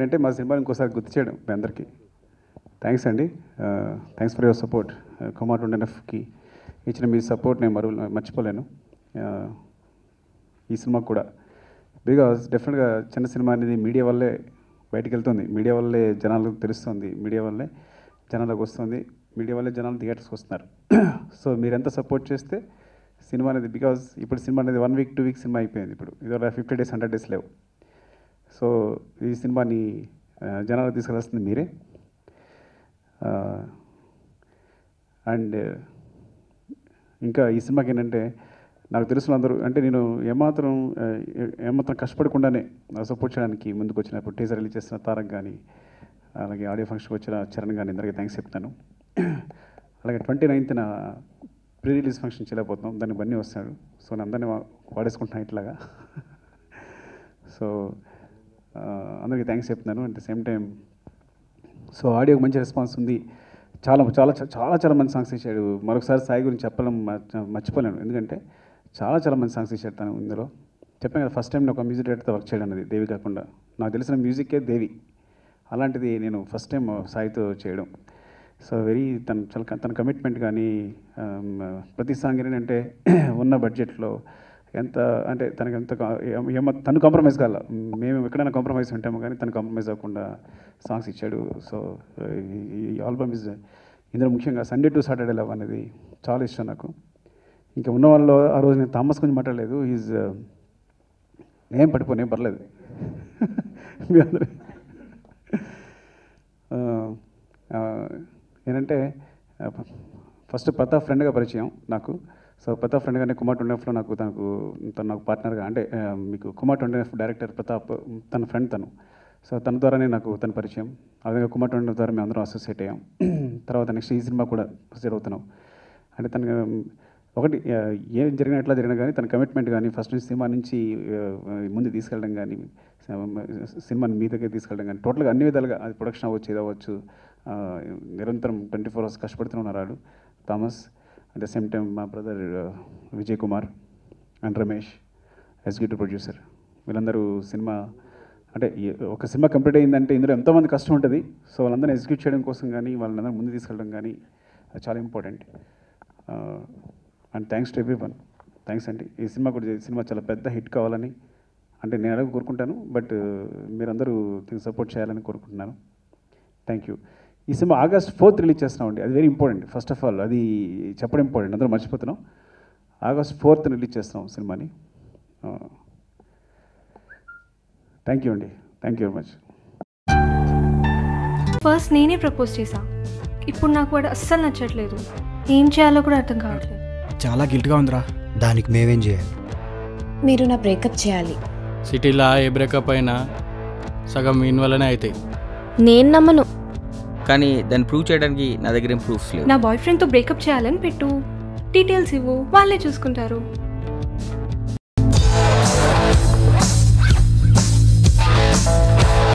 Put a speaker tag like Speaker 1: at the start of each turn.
Speaker 1: ఏంటంటే మా సినిమాని ఇంకోసారి గుర్తు చేయడం మీ అందరికీ. థ్యాంక్స్ అండి. Thanks for your support. Kumar 20Fకి ఇచ్చిన మీ సపోర్ట్ నేను మర్చిపోలేను. ఈ సినిమా కూడా బికాజ్ డెఫినెట్గా చిన్న సినిమా అనేది మీడియా వల్లే బయటికి వెళ్తుంది, మీడియా వల్లే జనాలకు తెలుస్తుంది, మీడియా వల్లే జనాలకు వస్తుంది, మీడియా వల్లే జనాలు థియేటర్స్కి వస్తున్నారు. సో మీరు ఎంత సపోర్ట్ చేస్తే సినిమా అనేది, బికాజ్ ఇప్పుడు సినిమా అనేది 1 వీక్ 2 వీక్ సినిమా అయిపోయింది. ఇప్పుడు ఇది 50 days 100 days లేవు. సో ఈ సినిమాని జనాలకు తీసుకెళ్ళాల్సింది మీరే. అండ్ ఇంకా ఈ సినిమాకి ఏంటంటే నాకు తెలిసిన అందరూ అంటే నేను ఏమాత్రం కష్టపడకుండానే సపోర్ట్ చేయడానికి ముందుకు వచ్చినప్పుడు టీజర్ రిలీజ్ చేసిన తారక్ కానీ, అలాగే ఆడియో ఫంక్షన్కి వచ్చిన చరణ్ కానీ అందరికీ థ్యాంక్స్ చెప్తాను. అలాగే 29th ప్రీ రిలీజ్ ఫంక్షన్ చేయలేకపోతున్నాం, దానికి బన్నీ వస్తాడు. సో నేను అందరినీ వాడేసుకుంటున్నాను ఇట్లాగా. సో అందరికీ థ్యాంక్స్ చెప్తున్నాను. At the same time so ఆడియోకి మంచి రెస్పాన్స్ ఉంది. చాలా చాలా చాలా చాలా మంది సాంగ్స్ ఇచ్చాడు. మరొకసారి సాయి గురించి చెప్పడం మర్చిపోలేను, ఎందుకంటే చాలా మంది సాంగ్స్ ఇచ్చాడు తను. ఇందులో చెప్పాను కదా, ఫస్ట్ టైం నేను ఒక మ్యూజిక్ డైరెక్టర్తో వర్క్ చేయడం అనేది, దేవి కాకుండా. నాకు తెలిసిన మ్యూజిక్కే దేవి, అలాంటిది నేను ఫస్ట్ టైం సాయితో చేయడం. సో తన కమిట్మెంట్ కానీ ప్రతి సాంగ్ ఏంటంటే ఉన్న బడ్జెట్లో ఎంత అంటే తను కాంప్రమైజ్ కాల, మేము ఎక్కడైనా కాంప్రమైజ్ ఉంటాము కానీ తను కాంప్రమైజ్ అవ్వకుండా సాంగ్స్ ఇచ్చాడు. సో ఈ ఆల్బమ్ ఇందులో ముఖ్యంగా సండే టు సాటర్డే లవ్ అనేది చాలా ఇష్టం నాకు. ఇంకా ఉన్న వాళ్ళు ఆ రోజు నేను థామస్ గురించి మాట్లాడలేదు, నేను పర్లేదు మీ అందరూ. ఏంటంటే ఫస్ట్ ప్రతాప్ ఫ్రెండ్గా పరిచయం నాకు. సో ప్రతాప్ ఫ్రెండ్గానే కుమార్ 20Fలో తను నాకు పార్ట్నర్గా, అంటే మీకు కుమార్ 20F డైరెక్టర్ ప్రతాప్ తన ఫ్రెండ్ తను. సో తన ద్వారానే నాకు తన పరిచయం. అదేవిధంగా కుమార్ 20F ద్వారా మేము అందరం అసోసియేట్ అయ్యాం. తర్వాత నెక్స్ట్ ఈ సినిమా కూడా అసోసియేట్ అవుతున్నాం. అంటే తనకు ఒకటి ఏం జరిగినా ఎట్లా జరిగినా కానీ తన కమిట్మెంట్ కానీ ఫస్ట్ నుంచి సినిమా నుంచి ముందు తీసుకెళ్ళడం కానీ, సినిమాని మీ దగ్గర తీసుకెళ్ళడం కానీ, టోటల్గా అన్ని విధాలుగా అది ప్రొడక్షన్ అవ్వచ్చు, ఇది అవ్వచ్చు, నిరంతరం 24 hours కష్టపడుతూ ఉన్నాడు Thomas. At the same time మా brother Vijay Kumar and Ramesh executive producer, వీళ్ళందరూ సినిమా అంటే ఒక సినిమా కంప్లీట్ అయిందంటే ఇందులో ఎంతోమంది కష్టం ఉంటుంది. సో వాళ్ళందరినీ ఎగ్జిక్యూట్ చేయడం కోసం కానీ, వాళ్ళందరూ ముందు తీసుకెళ్ళడం కానీ చాలా important. And thanks to everyone. Thanks అండి. ఈ సినిమా చాలా పెద్ద హిట్ కావాలని అంటే నేను కోరుకుంటాను, బట్ మీరందరూ దీన్ని సపోర్ట్ చేయాలని కోరుకుంటున్నాను. Thank you. ఈ సినిమా August 4th రిలీజ్ చేస్తున్నామండి, అది very important. First of all అది చెప్పడం ఇంపార్టెంట్, అందరూ మర్చిపోతున్నాం. August 4th రిలీజ్ చేస్తున్నాం సినిమాని. థ్యాంక్ యూ అండి. Thank you very much.
Speaker 2: First నేనే ప్రపోజ్ చేశా, ఇప్పుడు నాకు వాడు అస్సలు నచ్చట్లేదు, ఏం చేయాలో కూడా అర్థం కావట్లేదు.
Speaker 3: చాలా గిల్ట్గా ఉందిరా.
Speaker 4: దానికి మేమేం చేయాలి?
Speaker 5: మీరు నా బ్రేకప్ చేయాలి.
Speaker 6: సిటీలో ఏ బ్రేకప్ అయినా సగం మీన్ వల్లనే అవుతాయి.
Speaker 5: నేను నమ్మను,
Speaker 4: కానీ దాన్ని ప్రూవ్ చేయడానికి నా దగ్గర ఏం ప్రూఫ్స్ లేవు.
Speaker 2: నా బాయ్ ఫ్రెండ్తో బ్రేకప్ చేయాలని పెట్టు, డీటెయిల్స్ ఇవ్వు, వాళ్ళే చూసుకుంటారు.